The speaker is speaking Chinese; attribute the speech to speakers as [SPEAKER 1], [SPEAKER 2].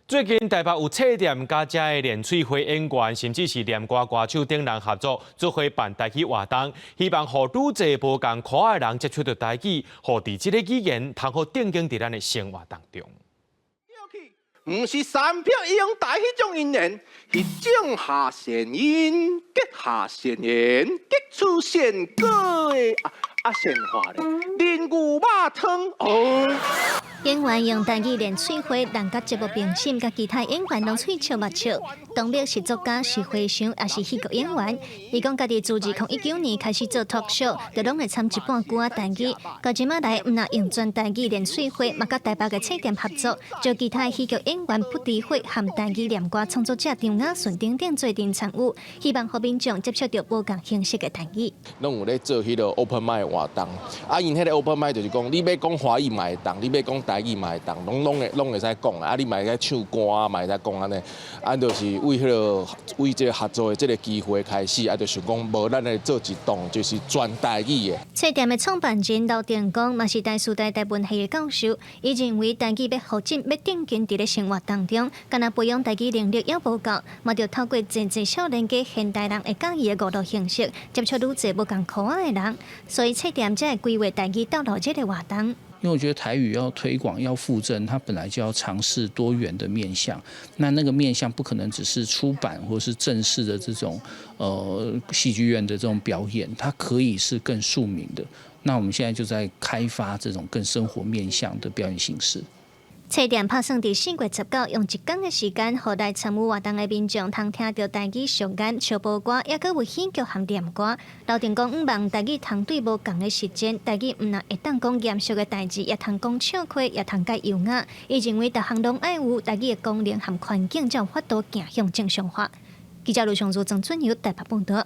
[SPEAKER 1] 最近台北有册店加遮的连翠花演员，甚至是念歌歌手等人合作做伙办台语活动，希望互愈侪无共可爱人接触到台语，互伫即个语言通好定睛伫咱的生活当中。
[SPEAKER 2] 唔是三票用台迄种语言，是种下弦音，结下弦言，结出弦歌的鲜花咧，连牛肉汤哦。
[SPEAKER 3] 演员用台语练喙花，人甲节目评审甲其他演员拢喙笑目笑。当兵是作家，是会想，也是戏剧演员。伊讲家己自2019年开始做 talk show， 就拢会参一半句仔台语。到即马来，毋若用全台语练喙花，嘛甲台北嘅册店合作，招其他戏剧演员不敌会含台语念歌创作者张雅顺等等做阵参与，希望互民众接触到无共形式嘅台语。
[SPEAKER 4] 拢有咧做迄个 open mic 活动，因迄个 open mic 就是讲，你要讲华语嘛会当，你要讲台语嘛会当，拢会使讲啊！你嘛会使唱歌嘛会使讲安尼，就是为这个合作的这个机会开始，就想讲无咱来做一档就是全台语的。
[SPEAKER 3] 册店的创办人刘定光嘛是台师大台文系的教授，伊认为台语要发展要定根伫咧生活当中，敢若培养台语能力还无够，嘛着透过真少年家现代人会介意的娱乐形式，接触愈侪无共可爱的人，所以册店才会规划台语到老这个活动。
[SPEAKER 5] 因为我觉得台语要推广、要复振，它本来就要尝试多元的面向。那个面向不可能只是出版或是正式的这种戏剧院的这种表演，它可以是更庶民的。那我们现在就在开发这种更生活面向的表演形式。
[SPEAKER 3] 册店拍算伫4月19，用1天的时间，互来参与活动的民众通听到台语上眼、唱播歌，也佮有戏剧和念歌。刘定光毋望台语通对无共的时间，台语毋若会当讲严肃的代志，也通讲笑话，也通介优雅。伊认为，逐项拢爱有台语的功能和环境，才有法度行向正常化。记者卢尚珠、郑春友台北报道。